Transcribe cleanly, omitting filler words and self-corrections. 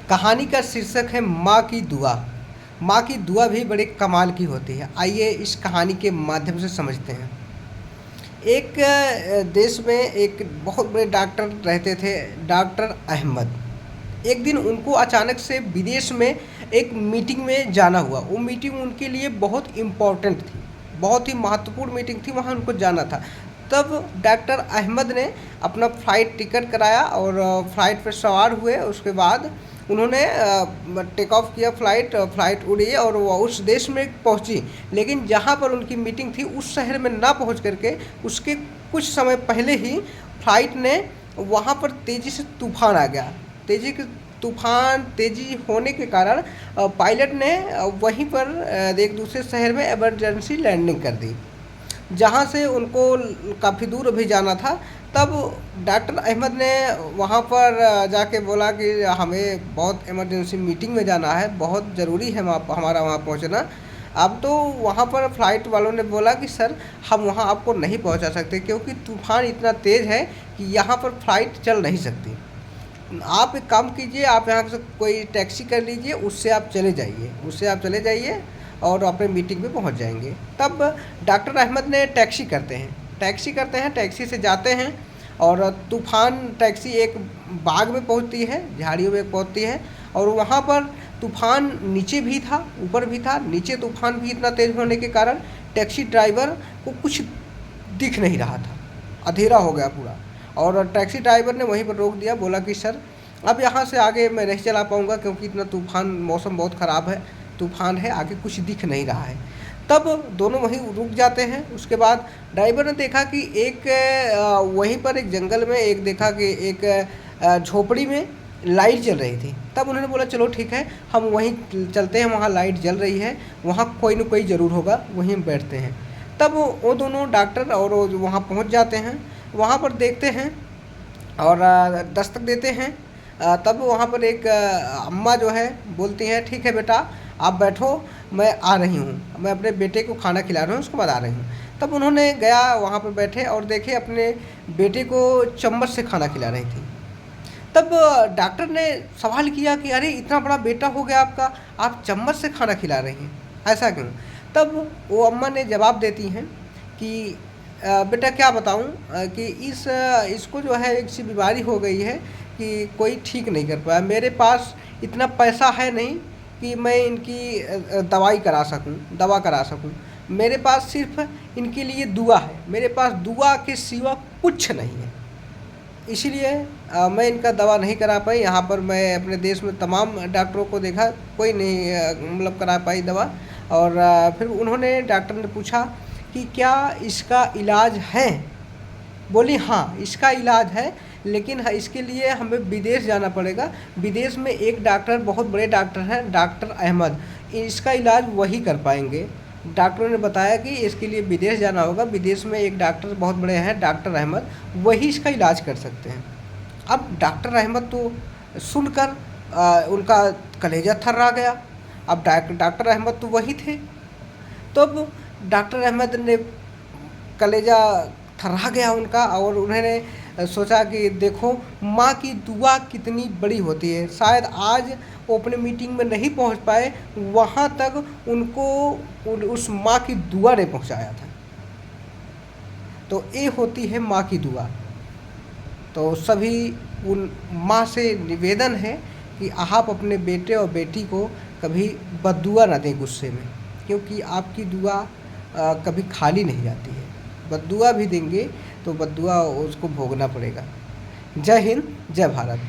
कहानी का शीर्षक है माँ की दुआ। माँ की दुआ भी बड़े कमाल की होती है। आइए इस कहानी के माध्यम से समझते हैं। एक देश में एक बहुत बड़े डॉक्टर रहते थे, डॉक्टर अहमद। एक दिन उनको अचानक से विदेश में एक मीटिंग में जाना हुआ। वो मीटिंग उनके लिए बहुत इम्पोर्टेंट थी, बहुत ही महत्वपूर्ण मीटिंग थी, वहाँ उनको जाना था। तब डॉक्टर अहमद ने अपना फ़्लाइट टिकट कराया और फ़्लाइट पर सवार हुए। उसके बाद उन्होंने टेक ऑफ किया, फ़्लाइट उड़ी और वो उस देश में पहुंची। लेकिन जहां पर उनकी मीटिंग थी उस शहर में ना पहुंच करके उसके कुछ समय पहले ही फ़्लाइट ने वहां पर तेज़ी से तूफ़ान आ गया। तेज़ी होने के कारण पायलट ने वहीं पर एक दूसरे शहर में इमरजेंसी लैंडिंग कर दी, जहाँ से उनको काफ़ी दूर अभी जाना था। तब डॉक्टर अहमद ने वहाँ पर जाके बोला कि हमें बहुत इमरजेंसी मीटिंग में जाना है, बहुत ज़रूरी है हमारा वहाँ पहुँचना। अब तो वहाँ पर फ़्लाइट वालों ने बोला कि सर हम वहाँ आपको नहीं पहुँचा सकते, क्योंकि तूफ़ान इतना तेज़ है कि यहाँ पर फ़्लाइट चल नहीं सकती। आप एक काम कीजिए, आप यहाँ से कोई टैक्सी कर लीजिए, उससे आप चले जाइए और अपने मीटिंग पे पहुँच जाएंगे। तब डॉक्टर अहमद ने टैक्सी से जाते हैं और तूफ़ान टैक्सी एक बाग में पहुँचती है, झाड़ियों में पहुँचती है। और वहाँ पर तूफ़ान नीचे भी था, ऊपर भी था। नीचे तूफ़ान भी इतना तेज़ होने के कारण टैक्सी ड्राइवर को कुछ दिख नहीं रहा था, अंधेरा हो गया पूरा। और टैक्सी ड्राइवर ने वहीं पर रोक दिया, बोला कि सर अब यहाँ से आगे मैं नहीं चला पाऊँगा, क्योंकि इतना तूफ़ान, मौसम बहुत ख़राब है, तूफ़ान है, आगे कुछ दिख नहीं रहा है। तब दोनों वहीं रुक जाते हैं। उसके बाद ड्राइवर ने देखा कि वहीं पर एक जंगल में देखा कि एक झोपड़ी में लाइट जल रही थी। तब उन्होंने बोला चलो ठीक है, हम वहीं चलते हैं, वहाँ लाइट जल रही है, वहाँ कोई न कोई ज़रूर होगा, वहीं बैठते हैं। तब वो दोनों डॉक्टर और वहाँ पहुँच जाते हैं। वहाँ पर देखते हैं और दस्तक देते हैं। तब वहाँ पर एक अम्मा जो है बोलती हैं, ठीक है बेटा आप बैठो, मैं आ रही हूँ, मैं अपने बेटे को खाना खिला रही हूँ, उसके बाद आ रही हूँ। तब उन्होंने गया वहाँ पर बैठे और देखे अपने बेटे को चम्मच से खाना खिला रही थी। तब डॉक्टर ने सवाल किया कि अरे इतना बड़ा बेटा हो गया आपका, आप चम्मच से खाना खिला रही हैं, ऐसा क्यों? तब वो अम्मा ने जवाब देती हैं कि बेटा क्या बताऊं कि इसको जो है एक सी बीमारी हो गई है कि कोई ठीक नहीं कर पाया। मेरे पास इतना पैसा है नहीं कि मैं इनकी दवा करा सकूं। मेरे पास सिर्फ इनके लिए दुआ है, मेरे पास दुआ के सिवा कुछ नहीं है। इसीलिए मैं इनका दवा नहीं करा पाई। यहाँ पर मैं अपने देश में तमाम डॉक्टरों को देखा, कोई नहीं मतलब करा पाई दवा। और फिर उन्होंने, डॉक्टर ने पूछा कि क्या इसका इलाज है? बोली हाँ इसका इलाज है, लेकिन इसके लिए हमें विदेश जाना पड़ेगा। विदेश में एक डॉक्टर, बहुत बड़े डॉक्टर हैं, डॉक्टर अहमद, इसका इलाज वही कर पाएंगे। डॉक्टरों ने बताया कि इसके लिए विदेश जाना होगा, विदेश में एक डॉक्टर बहुत बड़े हैं, डॉक्टर अहमद, वही इसका इलाज कर सकते हैं। अब डॉक्टर अहमद तो सुनकर उनका कलेजा थर्रा गया। अब डॉक्टर अहमद तो वही थे। तब डॉक्टर अहमद ने कलेजा थर्रा गया उनका, और उन्होंने सोचा कि देखो माँ की दुआ कितनी बड़ी होती है। शायद आज वो अपने मीटिंग में नहीं पहुंच पाए, वहाँ तक उनको उस माँ की दुआ ने पहुँचाया था। तो ये होती है माँ की दुआ। तो सभी उन माँ से निवेदन है कि आप अपने बेटे और बेटी को कभी बद्दुआ ना दें गुस्से में, क्योंकि आपकी दुआ कभी खाली नहीं जाती है। बद्दुआ भी देंगे तो बद्दुआ उसको भोगना पड़ेगा। जय हिंद, जय भारत।